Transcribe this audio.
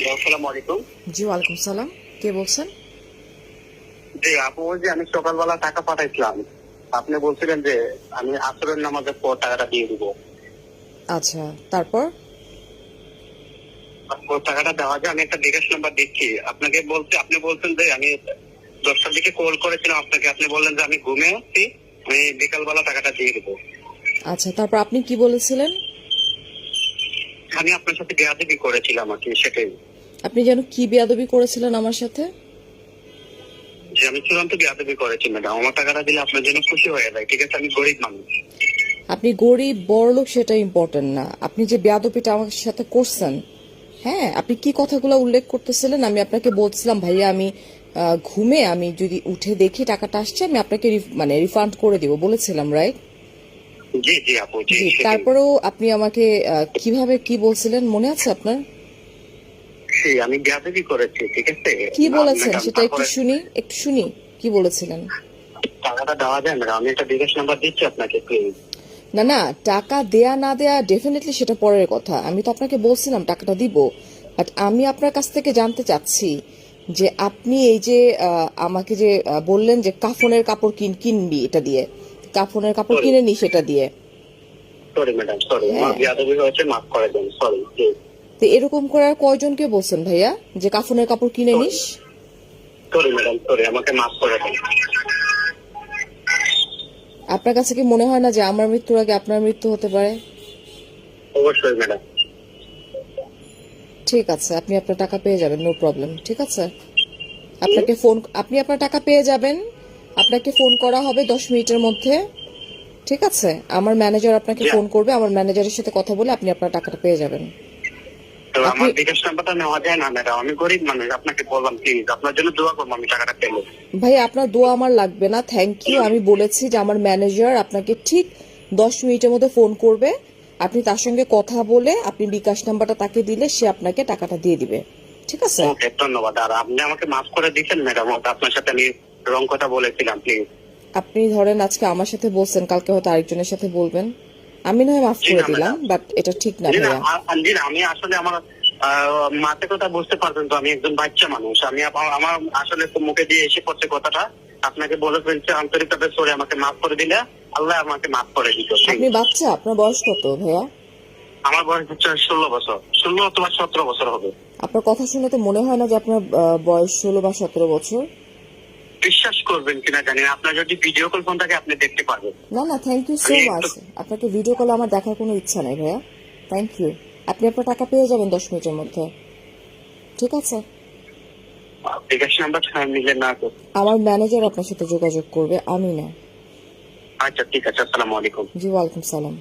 Hello, আসসালামু আলাইকুম। জি ওয়ালাইকুম সালাম। কে বলছেন? জি আপু, ওই যে আমি সকালবেলা টাকা পাঠাইছিলাম, আপনি বলছিলেন যে আমি আসরের নামাজের পর টাকাটা দিয়ে দিব। আচ্ছা, তারপর? টাকাটা দেওয়া যায়, আমি একটা বিকাশ নাম্বার দিচ্ছি আপনাকে। আপনি বলছেন যে আমি 10টার দিকে কল করেছিলাম আপনাকে, আপনি বললেন যে আমি ঘুমে আসছি, আমি বিকালবেলা টাকাটা দিয়ে দিব। আচ্ছা, তারপর আপনি কি বলেছিলেন? আমি আপনার সাথে বেয়াদবি করেছিলাম আর কি, সেটাই। আপনি যেন কি বেয়াদবি করেছিলেন আমার সাথে? যে আমি চূড়ান্ত বেয়াদবি করেছি ম্যাডাম, আমার টাকাটা দিলে আপনার জন্য খুশি হয়ে যায়, ঠিক আছে? আমি গরিব মানুষ। আপনি গরিব বড়লোক সেটা ইম্পর্টেন্ট না, আপনি যে বেয়াদবিটা আমার সাথে করছেন। হ্যাঁ, আপনি কি কথাগুলো উল্লেখ করতেছিলেন? আমি আপনাকে বলছিলাম ভাইয়া আমি ঘুমে আমি যদি উঠে দেখি টাকাটা আসছে আমি আপনাকে মানে রিফান্ড করে দিব বলেছিলাম, রাইট? জি জি আপু, জি জি, সেটাই। তারপরেও আপনি আমাকে কিভাবে কি বলছিলেন মনে আছে আপনার? আমি বেয়াদবি করেছি, ঠিক আছে কি বলেছেন ম্যাডাম। সেটা একটু তারপরে শুনি, একটু শুনি কি বলেছিলেন। টাকাটা দেওয়া যায় ম্যাডাম, আমি একটা বিকাশ নাম্বার দিচ্ছি আপনাকে, প্লিজ। না না, টাকা দেয়া না দেয়া ডেফিনেটলি সেটা পরের কথা, আমি তো আপনাকে বলছিলাম টাকাটা দিব। বাট আমি আপনার কাছ থেকে জানতে চাচ্ছি যে আপনি এই যে আমাকে যে বললেন যে কাফনের কাপড় কিনবি এটা দিয়ে, কাফনের কাপড় Sorry. কিনে নি সেটা দিয়ে। সরি ম্যাডাম, সরি, আমার হ্যাঁ, বেয়াদবি হয়েছে, মাফ করে দেন, সরি। তো এরকম করে আর কয়জনকে বলছেন ভাইয়া যে কাফনের কাপড় কিনে নিস? সরি ম্যাডাম, সরি, আমাকে মাফ করে দেন। আপনার কাছে কি মনে হয় না যে আমার মৃত্যুর আগে আপনার মৃত্যু হতে পারে? অবশ্যই ম্যাডাম। ঠিক আছে, আপনি আপনার টাকা পেয়ে যাবেন, নো প্রবলেম, ঠিক আছে? আপনি আপনার টাকা পেয়ে যাবেন, আপনাকে ফোন করা হবে 10 মিনিটের মধ্যে, ঠিক আছে? আমার ম্যানেজার আপনাকে ফোন করবে, আমার ম্যানেজারের সাথে কথা বলে আপনি আপনার টাকাটা পেয়ে যাবেন। তো আপনি আমার বিকাশ নাম্বারটা নেওয়া যায় না ম্যাডাম? আমি গরিব মানুষ, আপনাকে বললাম, প্লিজ আপনার জন্য দোয়া করবো আমি টাকাটা পেলে। ভাই আপনার দোয়া আমার লাগবে না, থ্যাংক ইউ। আমি বলেছি যে আমার ম্যানেজার আপনাকে ঠিক 10 মিনিটের মধ্যে ফোন করবে, আপনি তার সঙ্গে কথা বলে আপনি বিকাশ নাম্বারটা তাকে দিলে সে আপনাকে টাকাটা দিয়ে দিবে, ঠিক আছে? ওকে, ধন্যবাদ। আর আপনি আমাকে মাফ করে দিচ্ছেন ম্যাডাম, আপনার সাথে আমি রং কথা বলেছিলাম, প্লিজ। আপনি ধরেন আজকে আমার সাথে বলছেন, কালকে হয়তো আরেকজনের সাথে বলবেন, আমি না হয় মাফ জি করে না দিলাম, ম্যাডাম, বাট এটা ঠিক না জি না, ভাইয়া। জি না, আমি আসলে আমার মাতে কথা বুঝতে পারবেন তো, আমি একজন বাচ্চা মানুষ, আমি আমার আসলে মুখে দিয়ে এসে পড়ছে কথাটা, আপনাকে বলে ফেলছে আন্তরিকভাবে, সরি, আমাকে মাফ করে দিলে আল্লাহ আমাকে মাফ করে দিত। আপনি বাচ্চা, আপনার বয়স কত ভাইয়া? আমার বয়স হচ্ছে 16 বছর, 16 অথবা 17 বছর হবে। আপনার কথা শুনে তো মনে হয় না যে আপনার বয়স 16 বা 17 বছর। বিশ্বাস করবেন কিনা জানি না, আপনার যদি ভিডিও কল ফোন থাকে আপনি দেখতে পারবেন। না না, থ্যাংক ইউ সো মাচ। আপনাকে ভিডিও কল আমার দেখার কোনো ইচ্ছা নেই ভাইয়া, থ্যাংক ইউ। আপনি আপনার টাকা পেয়ে যাবেন 10 মিনিটের মধ্যে, ঠিক আছে? বিকাশ নাম্বার নিলে না তো? আমার ম্যানেজার আপনার সাথে যোগাযোগ করবে, আমি না। আচ্ছা ঠিক আছে, আসসালামু আলাইকুম। জি ওয়ালাইকুম সালাম।